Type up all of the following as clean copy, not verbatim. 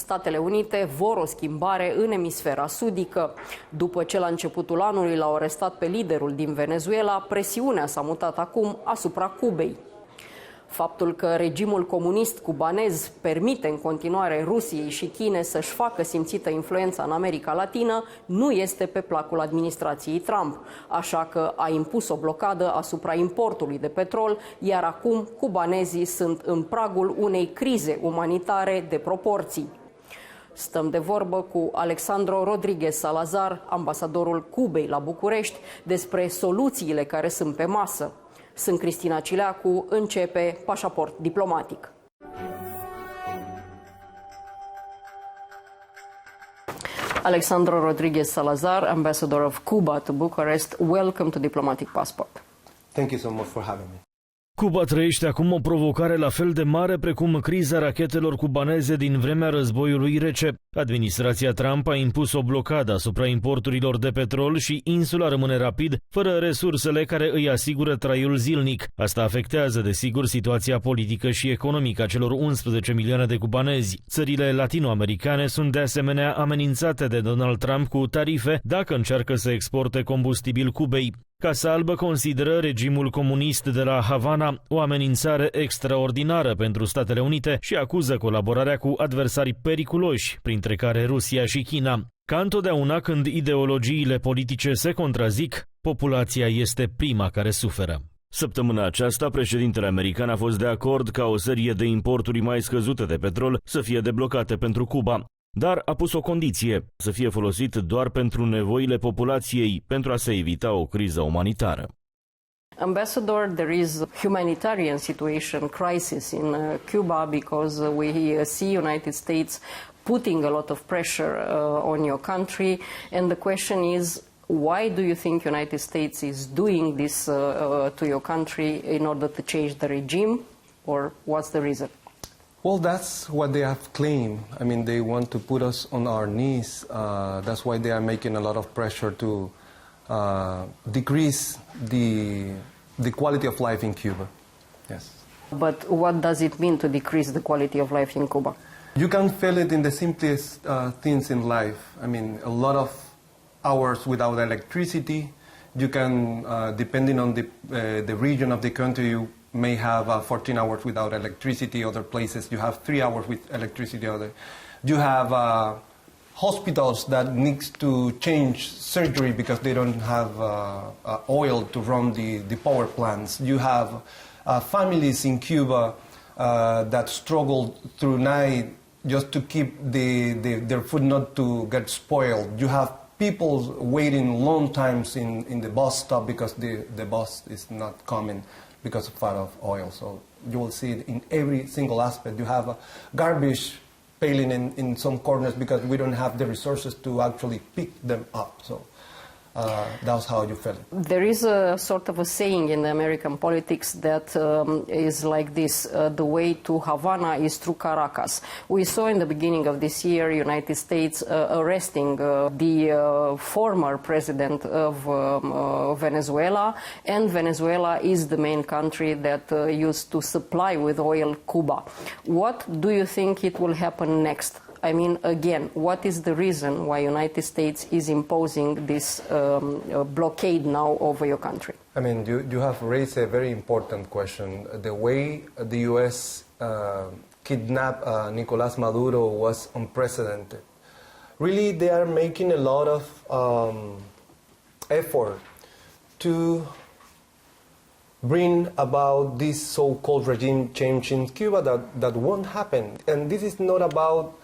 Statele Unite vor o schimbare în emisfera sudică. După ce la începutul anului l-au arestat pe liderul din Venezuela, presiunea s-a mutat acum asupra Cubei. Faptul că regimul comunist cubanez permite în continuare Rusiei și Chinei să-și facă simțită influența în America Latină nu este pe placul administrației Trump, așa că a impus o blocadă asupra importului de petrol, iar acum cubanezii sunt în pragul unei crize umanitare de proporții. Stăm de vorbă cu Alexandro Rodriguez Salazar, ambasadorul Cubei la București, despre soluțiile care sunt pe masă. Sunt Cristina Cileacu, începe Pașaport diplomatic. Alexandro Rodriguez Salazar, ambassador of Cuba to Bucharest, welcome to Diplomatic Passport. Thank you so much for having me. Cuba trăiește acum o provocare la fel de mare precum criza rachetelor cubaneze din vremea războiului rece. Administrația Trump a impus o blocadă asupra importurilor de petrol și insula rămâne rapid fără resursele care îi asigură traiul zilnic. Asta afectează, desigur, situația politică și economică a celor 11 milioane de cubanezi. Țările latinoamericane sunt de asemenea amenințate de Donald Trump cu tarife dacă încearcă să exporte combustibil Cubei. Casa Albă consideră regimul comunist de la Havana o amenințare extraordinară pentru Statele Unite și acuză colaborarea cu adversari periculoși, printre care Rusia și China. Ca întotdeauna când ideologiile politice se contrazic, populația este prima care suferă. Săptămâna aceasta, președintele american a fost de acord ca o serie de importuri mai scăzute de petrol să fie deblocate pentru Cuba. Dar a pus o condiție, să fie folosit doar pentru nevoile populației, pentru a se evita o criză umanitară. Ambassador, there is a humanitarian situation crisis in Cuba because we see United States putting a lot of pressure on your country, and the question is, why do you think United States is doing this to your country in order to change the regime, or what's the reason? Well, that's what they have claimed. I mean, they want to put us on our knees. That's why they are making a lot of pressure to decrease the quality of life in Cuba. Yes. But what does it mean to decrease the quality of life in Cuba? You can feel it in the simplest things in life. I mean, a lot of hours without electricity. You can, depending on the region of the country, you may have 14 hours without electricity. Other places you have 3 hours with electricity. You have hospitals that needs to change surgery because they don't have oil to run the power plants. You have families in Cuba that struggle through night just to keep their food not to get spoiled. You have people waiting long times in the bus stop because the bus is not coming because of oil. So you will see it in every single aspect. You have garbage failing in some corners because we don't have the resources to actually pick them up. So that's how you feel it. There is a sort of a saying in the American politics that is like this, the way to Havana is through Caracas. We saw in the beginning of this year United States arresting the former president of Venezuela, and Venezuela is the main country that used to supply with oil Cuba. What do you think it will happen next? I mean, again, what is the reason why United States is imposing this blockade now over your country? I mean, you have raised a very important question. The way the U.S. Kidnapped Nicolás Maduro was unprecedented. Really, they are making a lot of effort to bring about this so-called regime change in Cuba that won't happen. And this is not about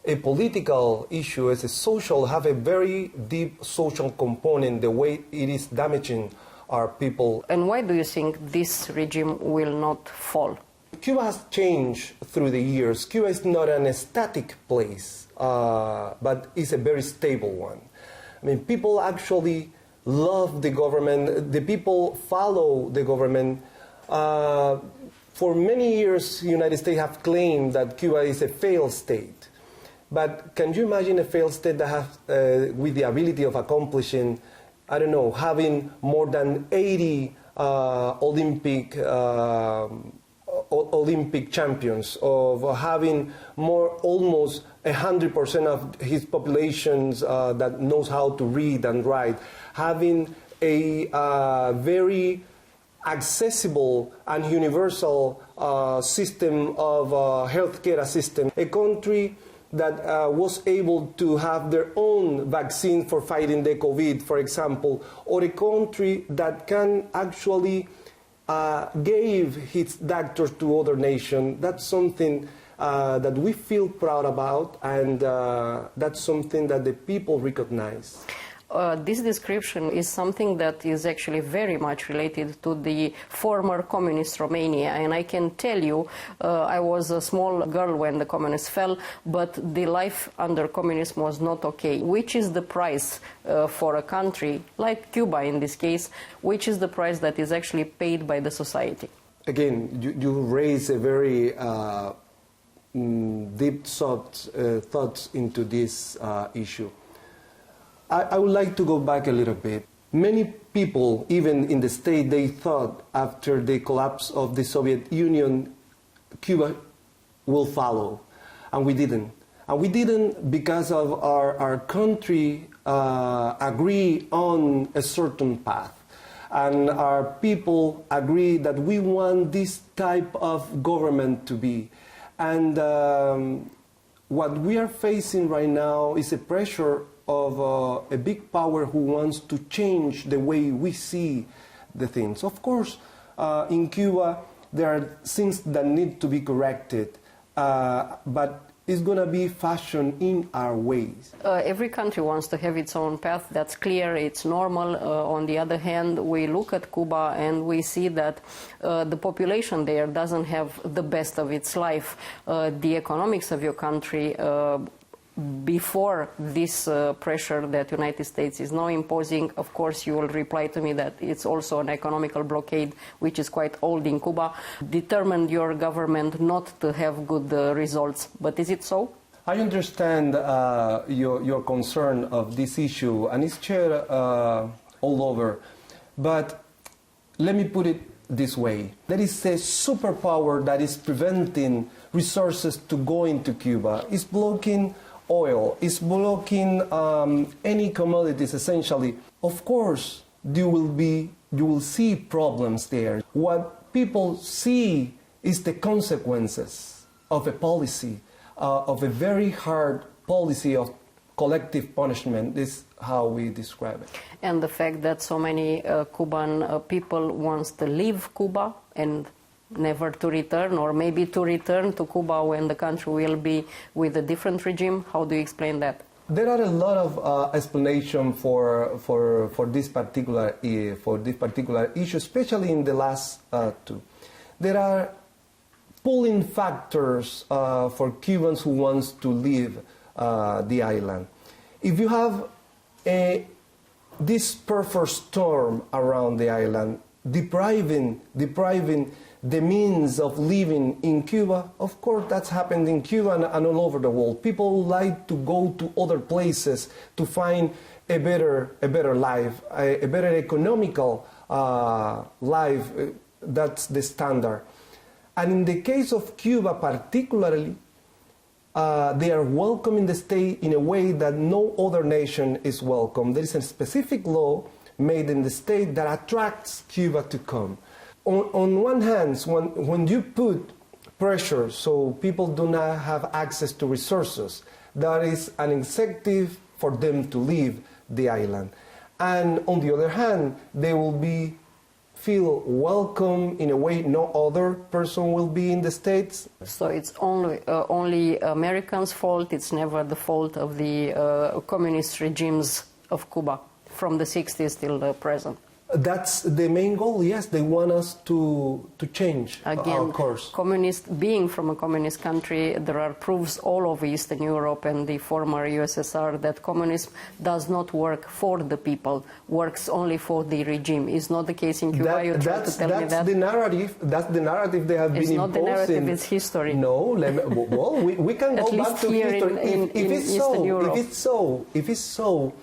a political issue, it's a social, have a very deep social component, the way it is damaging our people. And why do you think this regime will not fall? Cuba has changed through the years. Cuba is not an static place, but it's a very stable one. I mean, people actually love the government, the people follow the government. For many years, the United States have claimed that Cuba is a failed state. But can you imagine a failed state that has, with the ability of accomplishing, I don't know, having more than 80 Olympic Olympic champions, of having almost 100% of his populations that knows how to read and write, having a very accessible and universal system of healthcare system, a country that was able to have their own vaccine for fighting the COVID, for example, or a country that can actually gave its doctors to other nations. That's something that we feel proud about, and that's something that the people recognize. This description is something that is actually very much related to the former communist Romania, and I can tell you, I was a small girl when the communists fell, but the life under communism was not okay. Which is the price for a country, like Cuba in this case, which is the price that is actually paid by the society? Again, you raise a very deep thoughts into this issue. I would like to go back a little bit. Many people, even in the state, they thought after the collapse of the Soviet Union, Cuba will follow, and we didn't. And we didn't because of our country agree on a certain path. And our people agree that we want this type of government to be. And what we are facing right now is a pressure of a big power who wants to change the way we see the things. Of course, in Cuba, there are things that need to be corrected, but it's going to be fashioned in our ways. Every country wants to have its own path. That's clear. It's normal. On the other hand, we look at Cuba and we see that the population there doesn't have the best of its life. The economics of your country before this pressure that the United States is now imposing, of course, you will reply to me that it's also an economical blockade, which is quite old in Cuba, determined your government not to have good results. But is it so? I understand your concern of this issue, and it's shared all over. But let me put it this way. There is a superpower that is preventing resources to go into Cuba. It's blocking oil, is blocking any commodities essentially. Of course, you will see problems there. What people see is the consequences of a policy, of a very hard policy of collective punishment. This is how we describe it. And the fact that so many Cuban people wants to leave Cuba and never to return, or maybe to return to Cuba when the country will be with a different regime. How do you explain that? There are a lot of explanation for this particular issue, especially in the last two. There are pulling factors for Cubans who wants to leave the island. If you have this perfect storm around the island, depriving the means of living in Cuba, of course that's happened in Cuba and all over the world. People like to go to other places to find a better life, a better economical life. That's the standard. And in the case of Cuba particularly, they are welcome in the state in a way that no other nation is welcome. There is a specific law made in the state that attracts Cuba to come. On one hand, when you put pressure so people do not have access to resources, that is an incentive for them to leave the island. And on the other hand, they will feel welcome in a way no other person will be in the States. So it's only Americans' fault, it's never the fault of the communist regimes of Cuba from the 60s till the present. That's the main goal, yes. They want us to change our course. Being from a communist country, there are proofs all over Eastern Europe and the former USSR that communism does not work for the people, works only for the regime. Is not the case in Cuba. You try to tell me that. That's the narrative they have been imposing. It's not the narrative, it's history. No, well, we can go back to history. If it's so,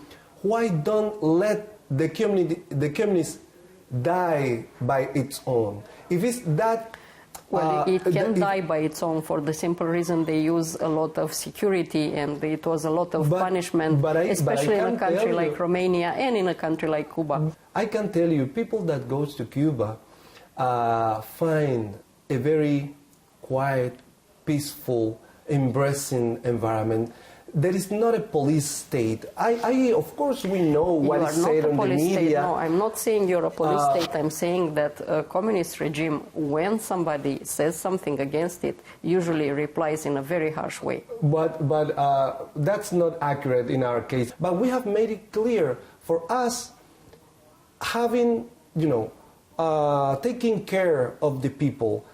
why don't let the communist die by its own? If it's that Well, it can die by its own for the simple reason they use a lot of security and it was a lot of punishment, especially in a country like Romania and in a country like Cuba. I can tell you, people that goes to Cuba find a very quiet, peaceful, embracing environment. There is not a police state. Of course, we know what is said on the media. No, I'm not saying you're a police state. I'm saying that a communist regime, when somebody says something against it, usually replies in a very harsh way. But that's not accurate in our case. But we have made it clear for us, having, taking care of the people,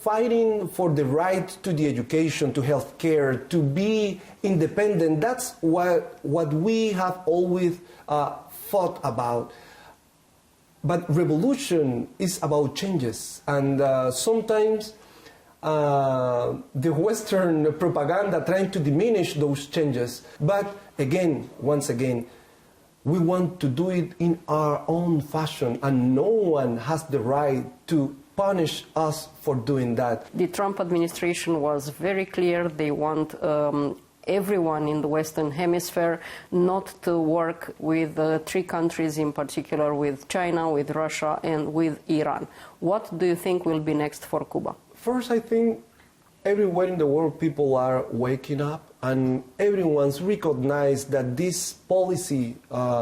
fighting for the right to the education, to health care, to be independent. That's what we have always fought about. But revolution is about changes. And sometimes the Western propaganda trying to diminish those changes. But again, once again, we want to do it in our own fashion, and no one has the right to punish us for doing that. The Trump administration was very clear. They want everyone in the Western Hemisphere not to work with three countries in particular, with China, with Russia, and with Iran. What do you think will be next for Cuba? First, I think everywhere in the world people are waking up, and everyone's recognized that this policy,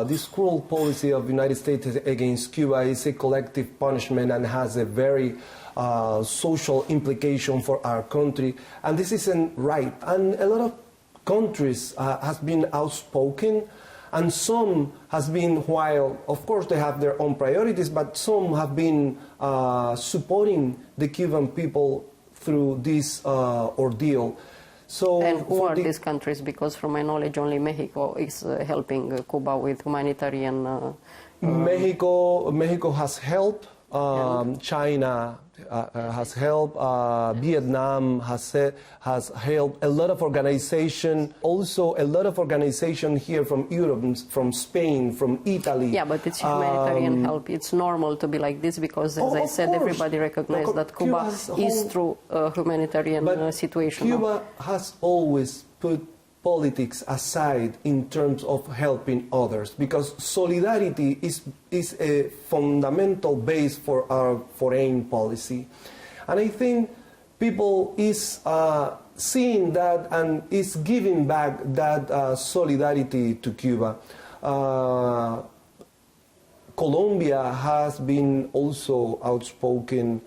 this cruel policy of the United States against Cuba is a collective punishment and has a very social implication for our country. And this isn't right. And a lot of countries has been outspoken, and some has been, while of course they have their own priorities, but some have been supporting the Cuban people through this ordeal. So, and who are these countries? Because from my knowledge, only Mexico is helping Cuba with humanitarian... Mexico has helped, China has helped, Vietnam has helped, a lot of organizations, also a lot of organizations here from Europe, from Spain, from Italy. Yeah, but it's humanitarian help. It's normal to be like this because, as I said, everybody recognizes that Cuba is through a humanitarian situation. Cuba has always put politics aside in terms of helping others, because solidarity is a fundamental base for our foreign policy. And I think people is seeing that and is giving back that solidarity to Cuba. Colombia has been also outspoken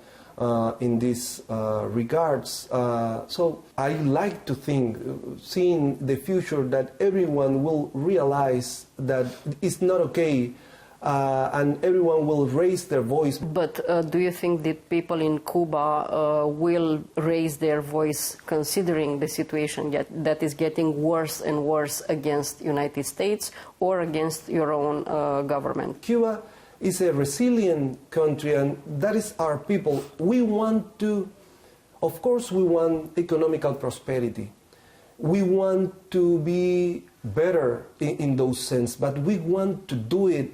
in these regards. So I like to think, seeing the future, that everyone will realize that it's not okay, and everyone will raise their voice. But do you think that people in Cuba will raise their voice considering the situation that is getting worse and worse against United States or against your own government? Cuba is a resilient country, and that is our people. We want to, of course, we want economical prosperity. We want to be better in those sense, but we want to do it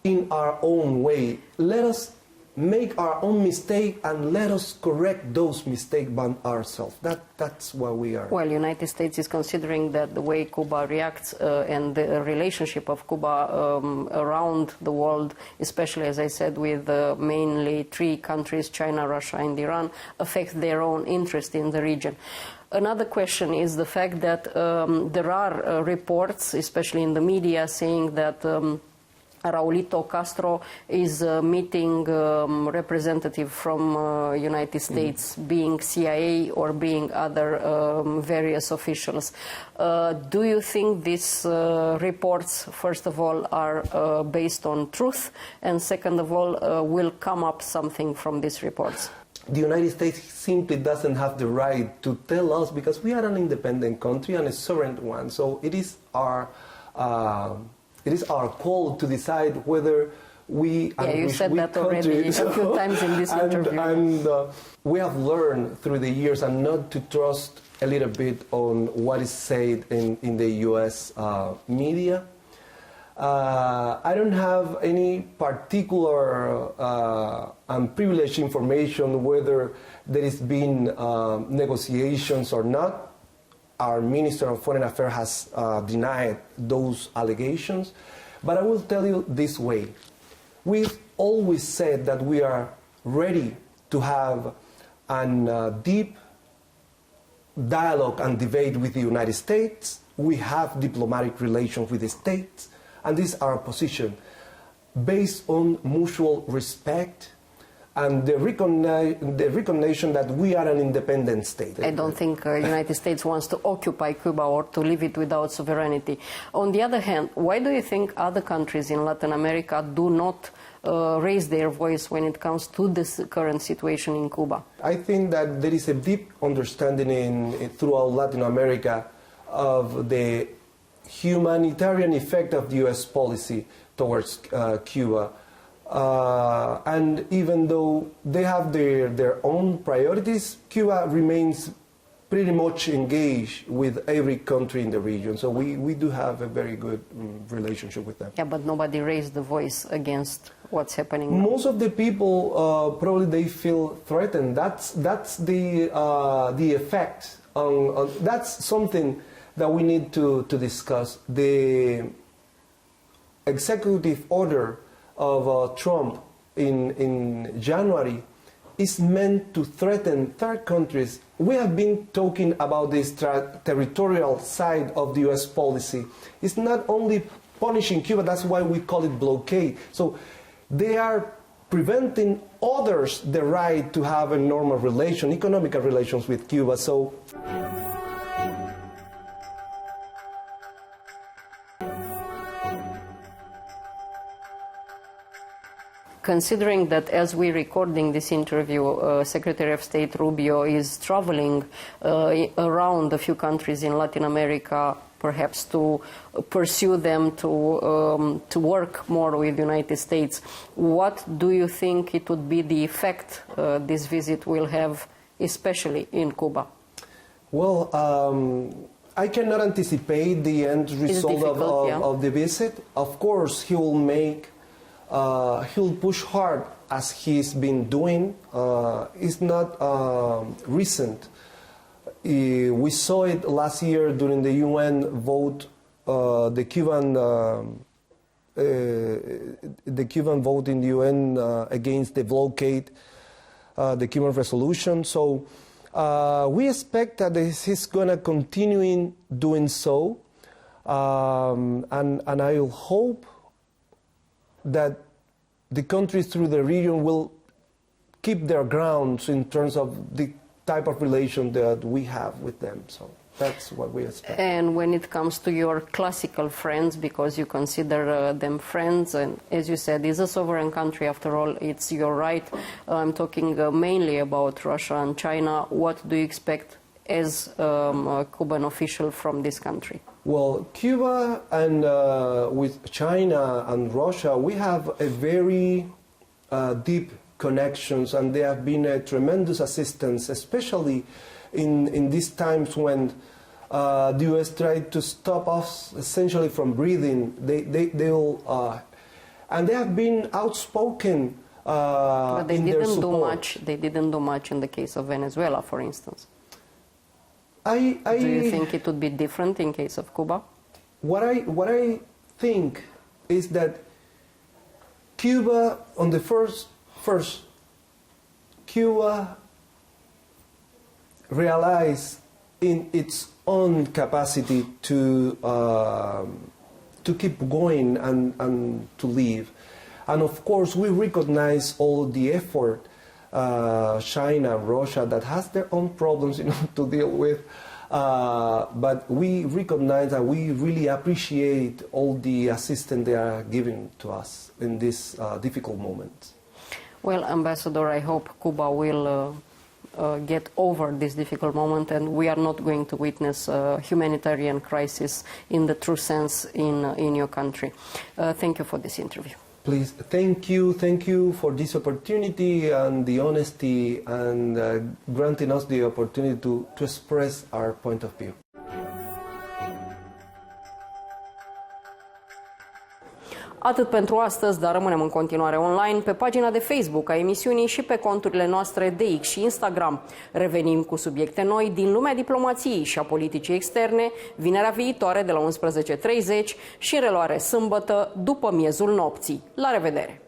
in our own way. Let us make our own mistake and let us correct those mistakes by ourselves. That's what we are. Well, United States is considering that the way Cuba reacts and the relationship of Cuba around the world, especially, as I said, with mainly three countries, China, Russia, and Iran, affects their own interest in the region. Another question is the fact that there are reports, especially in the media, saying that Raulito Castro is meeting representative from United States, being CIA or being other various officials. Do you think these reports, first of all, are based on truth, and second of all, will come up something from these reports? The United States simply doesn't have the right to tell us, because we are an independent country and a sovereign one. So it is our call to decide whether we you said that already a few times in this interview. And we have learned through the years and not to trust a little bit on what is said in the U.S. media. I don't have any particular privileged information whether there has been negotiations or not. Our Minister of Foreign Affairs has denied those allegations. But I will tell you this way. We've always said that we are ready to have a deep dialogue and debate with the United States. We have diplomatic relations with the states, and this is our position, based on mutual respect and the recognition that we are an independent state. I don't think the United States wants to occupy Cuba or to leave it without sovereignty. On the other hand, why do you think other countries in Latin America do not raise their voice when it comes to this current situation in Cuba? I think that there is a deep understanding throughout Latin America of the humanitarian effect of the U.S. policy towards Cuba. And even though they have their own priorities, Cuba remains pretty much engaged with every country in the region. So we do have a very good relationship with them. Yeah, but nobody raised the voice against what's happening now. Most of the people, probably they feel threatened. That's the effect. That's something that we need to discuss. The executive order of Trump in January is meant to threaten third countries. We have been talking about this territorial side of the U.S. policy. It's not only punishing Cuba, that's why we call it blockade. So they are preventing others the right to have a normal relation, economic relations with Cuba. So considering that as we're recording this interview, Secretary of State Rubio is traveling around a few countries in Latin America, perhaps to pursue them to work more with the United States, what do you think it would be the effect this visit will have, especially in Cuba? Well, I cannot anticipate the end result of the visit. Of course, he will make he'll push hard as he's been doing. It's not recent. We saw it last year during the UN vote, the Cuban vote in the UN against the blockade, the Cuban resolution. So we expect that he's going to continue doing so, and I hope that the countries through the region will keep their grounds in terms of the type of relation that we have with them. So that's what we expect. And when it comes to your classical friends, because you consider them friends, and as you said, it's a sovereign country after all, it's your right. I'm talking mainly about Russia and China. What do you expect as a Cuban official from this country? Well, Cuba and with China and Russia, we have a very deep connections, and they have been a tremendous assistance, especially in these times when the U.S. tried to stop us essentially from breathing. They'll and they have been outspoken but they in didn't their support. do much. They didn't do much in the case of Venezuela, for instance. Do you think it would be different in case of Cuba? What I think is that Cuba, on the first, Cuba realized in its own capacity to keep going and to live, and of course we recognize all the effort. China, Russia, that has their own problems, to deal with. But we recognize that we really appreciate all the assistance they are giving to us in this difficult moment. Well, Ambassador, I hope Cuba will get over this difficult moment, and we are not going to witness a humanitarian crisis in the true sense in your country. Thank you for this interview. Please, thank you for this opportunity and the honesty and granting us the opportunity to express our point of view. Atât pentru astăzi, dar rămânem în continuare online pe pagina de Facebook a emisiunii și pe conturile noastre de X și Instagram. Revenim cu subiecte noi din lumea diplomației și a politicii externe, vinerea viitoare de la 11:30 și în reluare sâmbătă după miezul nopții. La revedere!